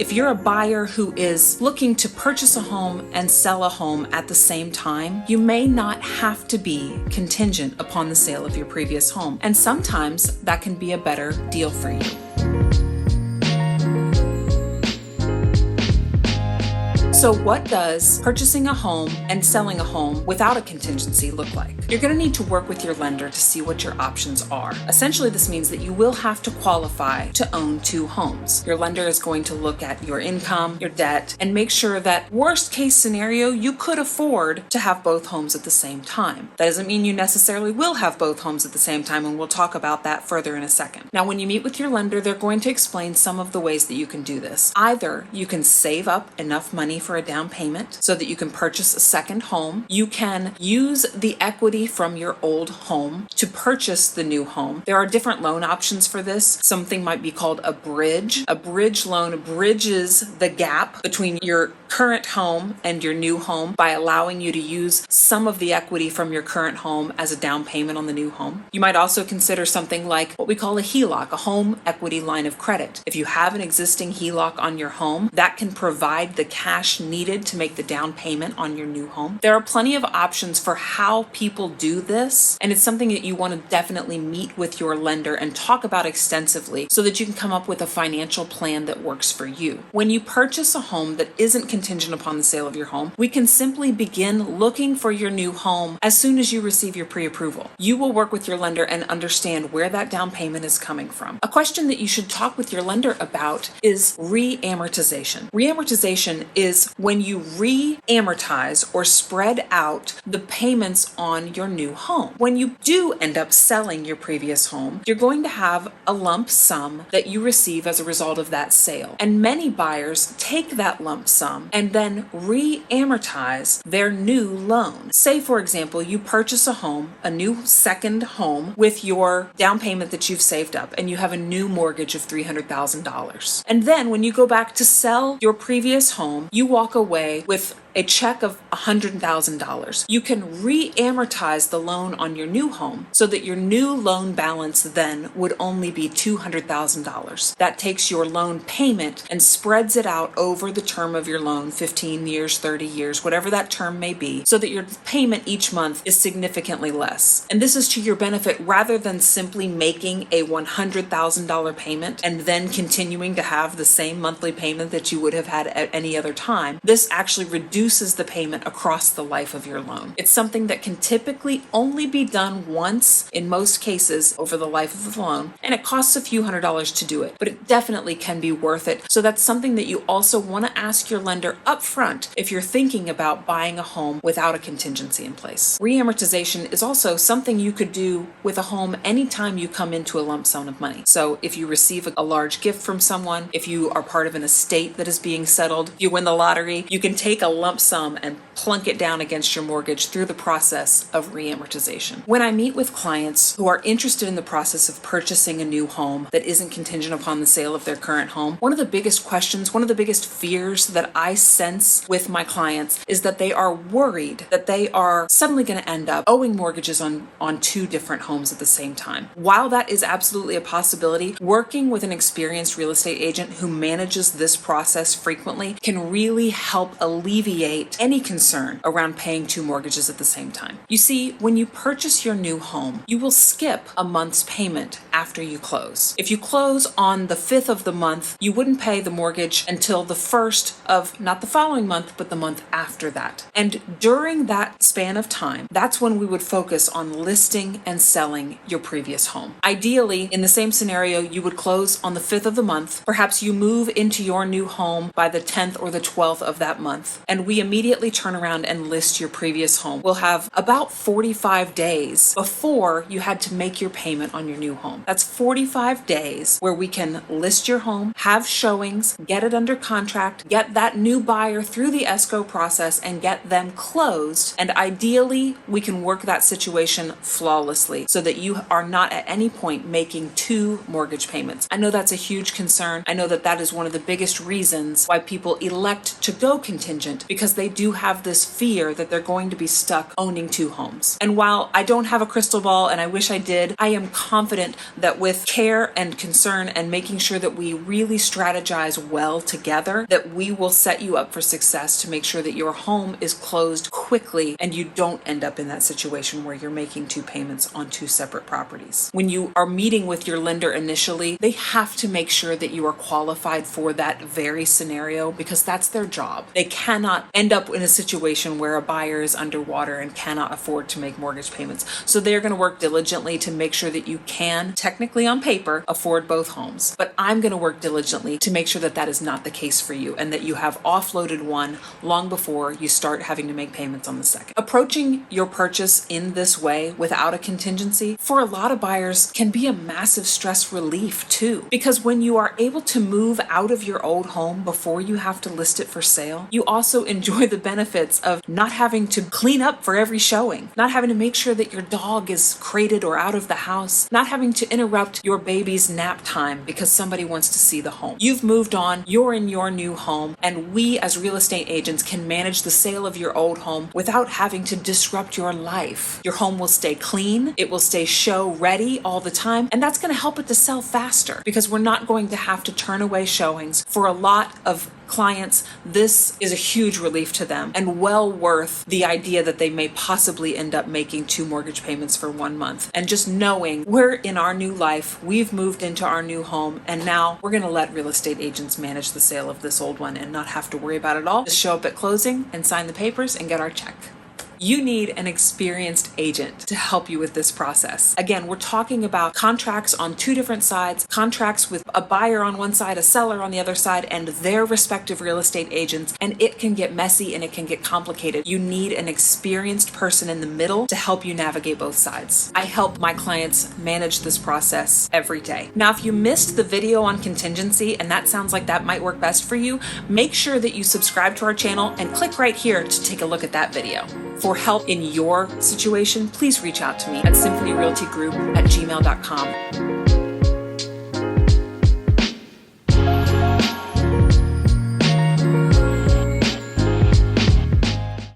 If you're a buyer who is looking to purchase a home and sell a home at the same time, you may not have to be contingent upon the sale of your previous home. And sometimes that can be a better deal for you. So what does purchasing a home and selling a home without a contingency look like? You're going to need to work with your lender to see what your options are. Essentially, this means that you will have to qualify to own two homes. Your lender is going to look at your income, your debt, and make sure that worst case scenario, you could afford to have both homes at the same time. That doesn't mean you necessarily will have both homes at the same time, and we'll talk about that further in a second. Now, when you meet with your lender, they're going to explain some of the ways that you can do this. Either you can save up enough money for a down payment so that you can purchase a second home. You can use the equity from your old home to purchase the new home. There are different loan options for this. Something might be called a bridge. A bridge loan bridges the gap between your current home and your new home by allowing you to use some of the equity from your current home as a down payment on the new home. You might also consider something like what we call a HELOC, a home equity line of credit. If you have an existing HELOC on your home, that can provide the cash needed to make the down payment on your new home. There are plenty of options for how people do this, and it's something that you want to definitely meet with your lender and talk about extensively so that you can come up with a financial plan that works for you. When you purchase a home that isn't contingent upon the sale of your home, we can simply begin looking for your new home as soon as you receive your pre-approval. You will work with your lender and understand where that down payment is coming from. A question that you should talk with your lender about is re-amortization. Re-amortization is when you re-amortize or spread out the payments on your new home. When you do end up selling your previous home, you're going to have a lump sum that you receive as a result of that sale. And many buyers take that lump sum and then re-amortize their new loan. Say, for example, you purchase a home, a new second home with your down payment that you've saved up, and you have a new mortgage of $300,000. And then when you go back to sell your previous home, you walk away with a check of $100,000. You can re-amortize the loan on your new home so that your new loan balance then would only be $200,000. That takes your loan payment and spreads it out over the term of your loan, 15 years, 30 years, whatever that term may be, so that your payment each month is significantly less. And this is to your benefit rather than simply making a $100,000 payment and then continuing to have the same monthly payment that you would have had at any other time. This actually reduces the payment across the life of your loan. It's something that can typically only be done once in most cases over the life of the loan, and it costs a few $100s to do it, but it definitely can be worth it. So that's something that you also want to ask your lender up front if you're thinking about buying a home without a contingency in place. Re-amortization is also something you could do with a home anytime you come into a lump sum of money. So if you receive a large gift from someone, if you are part of an estate that is being settled, you win the lottery, you can take a lump sum and plunk it down against your mortgage through the process of re-amortization. When I meet with clients who are interested in the process of purchasing a new home that isn't contingent upon the sale of their current home, one of the biggest questions, one of the biggest fears that I sense with my clients is that they are worried that they are suddenly going to end up owing mortgages on two different homes at the same time. While that is absolutely a possibility, working with an experienced real estate agent who manages this process frequently can really help alleviate any concern around paying two mortgages at the same time. You see, when you purchase your new home, you will skip a month's payment after you close. If you close on the 5th of the month, you wouldn't pay the mortgage until the 1st of not the following month, but the month after that. And during that span of time, that's when we would focus on listing and selling your previous home. Ideally, in the same scenario, you would close on the 5th of the month. Perhaps you move into your new home by the 10th or the 12th of that month, and we immediately turn around and list your previous home. We'll have about 45 days before you had to make your payment on your new home. That's 45 days where we can list your home, have showings, get it under contract, get that new buyer through the escrow process and get them closed. And ideally, we can work that situation flawlessly so that you are not at any point making two mortgage payments. I know that's a huge concern. I know that that is one of the biggest reasons why people elect to go contingent, because they do have have this fear that they're going to be stuck owning 2 homes. And while I don't have a crystal ball and I wish I did, I am confident that with care and concern and making sure that we really strategize well together, that we will set you up for success to make sure that your home is closed quickly and you don't end up in that situation where you're making 2 payments on 2 separate properties. When you are meeting with your lender initially, they have to make sure that you are qualified for that very scenario because that's their job. They cannot end up in a situation where a buyer is underwater and cannot afford to make mortgage payments. So they're going to work diligently to make sure that you can, technically on paper, afford both homes. But I'm going to work diligently to make sure that that is not the case for you and that you have offloaded one long before you start having to make payments on the second. Approaching your purchase in this way without a contingency for a lot of buyers can be a massive stress relief too. Because when you are able to move out of your old home before you have to list it for sale, you also enjoy the benefits of not having to clean up for every showing, not having to make sure that your dog is crated or out of the house, not having to interrupt your baby's nap time because somebody wants to see the home. You've moved on, you're in your new home, and we as real estate agents can manage the sale of your old home without having to disrupt your life. Your home will stay clean, it will stay show ready all the time, and that's going to help it to sell faster because we're not going to have to turn away showings. For a lot of clients, this is a huge relief to them and well worth the idea that they may possibly end up making 2 mortgage payments for 1 month. And just knowing we're in our new life, we've moved into our new home, and now we're going to let real estate agents manage the sale of this old one and not have to worry about it all. Just show up at closing and sign the papers and get our check. You need an experienced agent to help you with this process. Again, we're talking about contracts on 2 different sides, contracts with a buyer on one side, a seller on the other side, and their respective real estate agents, and it can get messy and it can get complicated. You need an experienced person in the middle to help you navigate both sides. I help my clients manage this process every day. Now, if you missed the video on contingency and that sounds like that might work best for you, make sure that you subscribe to our channel and click right here to take a look at that video. For help in your situation, please reach out to me at symphonyrealtygroup@gmail.com.